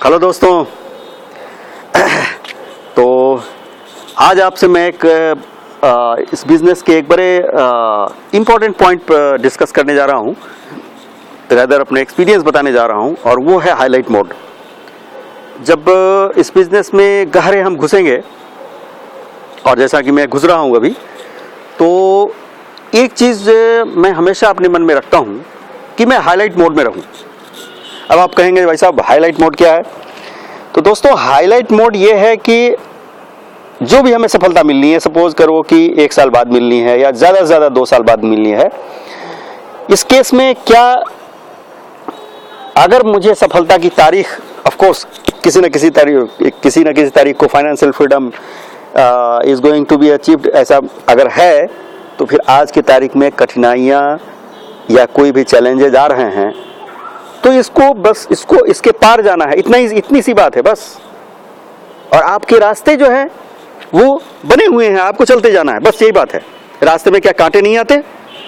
Hello दोस्तों। तो आज आपसे मैं एक इस बिजनेस के एक बड़े इम्पोर्टेंट पॉइंट पर डिस्कस करने जा रहा हूँ, रादर अपने एक्सपीरियंस बताने जा रहा हूँ, और वो है हाईलाइट मोड। जब इस बिजनेस में गहरे हम घुसेंगे, और जैसा कि मैं घुस रहा हूँ अभी, तो एक चीज़ मैं हमेशा अपने मन में रखता हूँ कि मैं हाईलाइट मोड में रहूँ। अब आप कहेंगे भाई साहब हाईलाइट मोड क्या है? तो दोस्तों हाईलाइट मोड ये है कि जो भी हमें सफलता मिलनी है, सपोज करो कि 1 साल बाद मिलनी है या ज़्यादा से ज़्यादा 2 साल बाद मिलनी है, इस केस में क्या, अगर मुझे सफलता की तारीख, ऑफ कोर्स किसी न किसी तारीख को financial freedom is going to be achieved, ऐसा अगर है, तो फिर आज की तारीख में कठिनाइयाँ या कोई भी चैलेंजेज आ रहे हैं, तो इसके पार जाना है। इतनी सी बात है बस। और आपके रास्ते जो है वो बने हुए हैं, आपको चलते जाना है, बस यही बात है। रास्ते में क्या कांटे नहीं आते?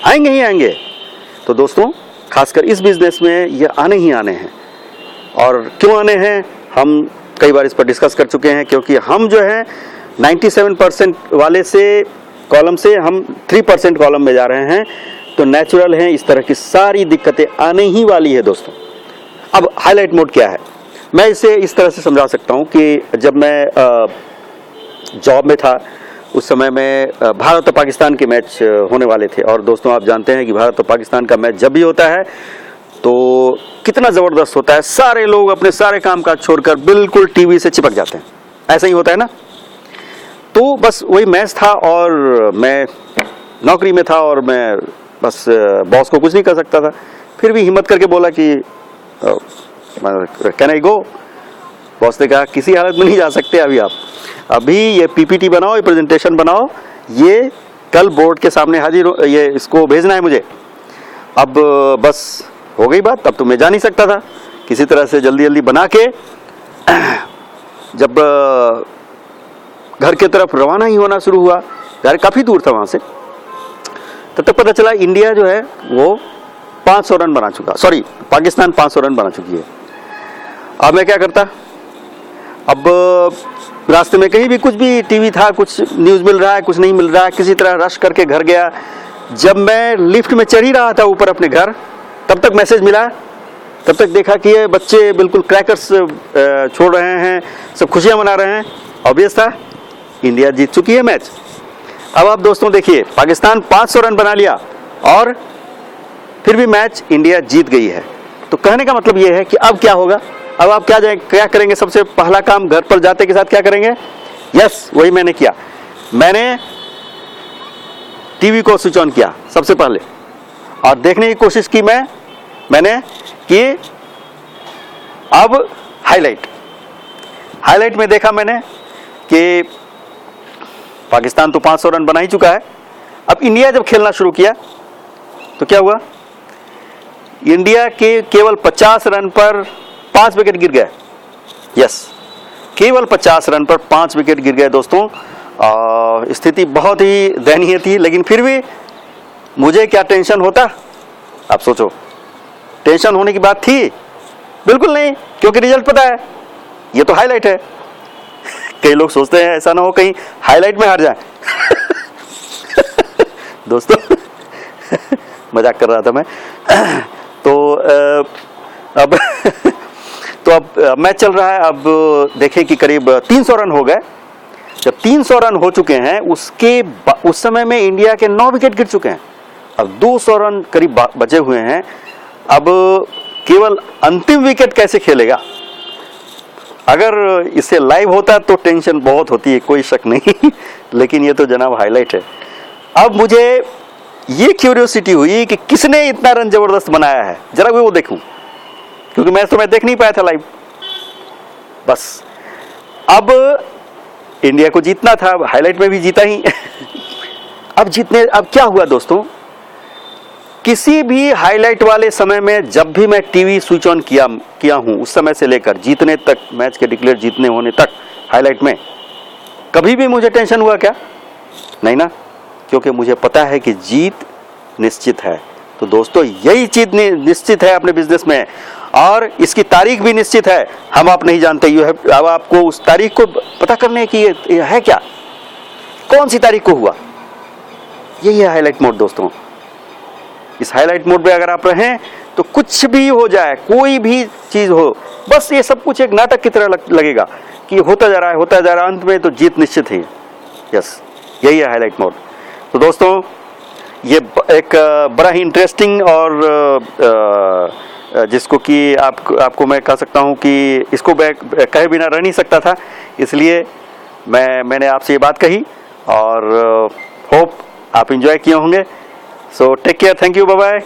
आएंगे ही आएंगे। तो दोस्तों खासकर इस बिजनेस में ये आने ही आने हैं। और क्यों आने हैं हम कई बार इस पर डिस्कस कर चुके हैं, क्योंकि हम जो है 97% वाले से कॉलम से हम 3% कॉलम में जा रहे हैं। तो नेचुरल है, इस तरह की सारी दिक्कतें आने ही वाली है दोस्तों। अब हाईलाइट मोड क्या है, मैं इसे इस तरह से समझा सकता हूं कि जब मैं जॉब में था, उस समय में भारत और पाकिस्तान के मैच होने वाले थे। और दोस्तों आप जानते हैं कि भारत और पाकिस्तान का मैच जब भी होता है तो कितना ज़बरदस्त होता है। सारे लोग अपने सारे काम काज छोड़कर बिल्कुल टीवी से चिपक जाते हैं। ऐसा ही होता है ना। तो बस वही मैच था और मैं नौकरी में था और मैं बस बॉस को कुछ नहीं कर सकता था। फिर भी हिम्मत करके बोला कि कैन आई गो? बॉस ने कहा किसी हालत में नहीं जा सकते अभी आप, अभी ये पीपीटी बनाओ, ये प्रेजेंटेशन बनाओ, ये कल बोर्ड के सामने हाजिर, ये इसको भेजना है मुझे। अब बस हो गई बात। अब तो मैं जा नहीं सकता था। किसी तरह से जल्दी जल्दी बना के जब घर की तरफ रवाना ही होना शुरू हुआ, यार काफ़ी दूर था वहाँ से, तब तक पता चला इंडिया जो है वो 500 रन बना चुका, सॉरी पाकिस्तान 500 रन बना चुकी है। अब मैं क्या करता? अब रास्ते में कहीं भी कुछ भी टीवी था, कुछ न्यूज़ मिल रहा है, कुछ नहीं मिल रहा है, किसी तरह रश करके घर गया। जब मैं लिफ्ट में चढ़ ही रहा था ऊपर अपने घर, तब तक मैसेज मिला। तब तक देखा कि ये बच्चे बिल्कुल क्रैकर्स छोड़ रहे हैं, सब खुशियाँ मना रहे हैं। ऑब्वियस था इंडिया जीत चुकी है मैच। अब आप दोस्तों देखिए, पाकिस्तान 500 रन बना लिया और फिर भी मैच इंडिया जीत गई है। तो कहने का मतलब ये है कि अब क्या होगा? अब आप क्या करेंगे? सबसे पहला काम घर पर जाते के साथ क्या करेंगे? यस, वही मैंने किया। मैंने टीवी को स्विच ऑन किया सबसे पहले और देखने की कोशिश की। मैंने कि अब हाईलाइट में देखा मैंने कि पाकिस्तान तो 500 रन बना ही चुका है। अब इंडिया जब खेलना शुरू किया तो क्या हुआ? इंडिया के केवल 50 रन पर 5 विकेट गिर गए। यस, केवल 50 रन पर 5 विकेट गिर गए दोस्तों। स्थिति बहुत ही दयनीय थी, लेकिन फिर भी मुझे क्या टेंशन होता? आप सोचो, टेंशन होने की बात थी? बिल्कुल नहीं, क्योंकि रिजल्ट पता है। ये तो हाईलाइट है। कई लोग सोचते हैं ऐसा ना हो कहीं हाईलाइट में हार जाए। दोस्तों मजाक कर रहा था मैं। अब मैच चल रहा है। अब देखें कि करीब 300 रन हो गए। जब 300 रन हो चुके हैं, उस समय में इंडिया के 9 विकेट गिर चुके हैं। अब 200 रन करीब बचे हुए हैं। अब केवल अंतिम विकेट कैसे खेलेगा? अगर इसे लाइव होता तो टेंशन बहुत होती है, कोई शक नहीं। लेकिन ये तो जनाब हाईलाइट है। अब मुझे ये क्यूरियोसिटी हुई कि किसने इतना रन जबरदस्त बनाया है, जरा वो देखूं, क्योंकि मैच तो मैं देख नहीं पाया था लाइव। बस अब इंडिया को जीतना था, हाईलाइट में भी जीता ही। अब क्या हुआ दोस्तों? किसी भी हाईलाइट वाले समय में जब भी मैं टीवी स्विच ऑन किया हूं, उस समय से लेकर जीतने तक, मैच के डिक्लेयर जीतने होने तक, हाईलाइट में कभी भी मुझे टेंशन हुआ क्या? नहीं ना, क्योंकि मुझे पता है कि जीत निश्चित है। तो दोस्तों यही चीज निश्चित है अपने बिजनेस में, और इसकी तारीख भी निश्चित है, हम आप नहीं जानते। अब आपको उस तारीख को पता करने की ये है क्या, कौन सी तारीख को हुआ, यही है हाईलाइट मोड दोस्तों। इस हाईलाइट मोड में अगर आप रहें तो कुछ भी हो जाए, कोई भी चीज हो, बस ये सब कुछ एक नाटक की तरह लगेगा कि होता जा रहा है, होता जा रहा है, अंत में तो जीत निश्चित है। यस, यही है हाईलाइट मोड। तो दोस्तों ये एक बड़ा ही इंटरेस्टिंग और जिसको कि आपको मैं कह सकता हूँ कि इसको कहे बिना रह नहीं सकता था, इसलिए मैंने आपसे ये बात कही, और होप आप एंजॉय किए होंगे। So take care, thank you, bye bye.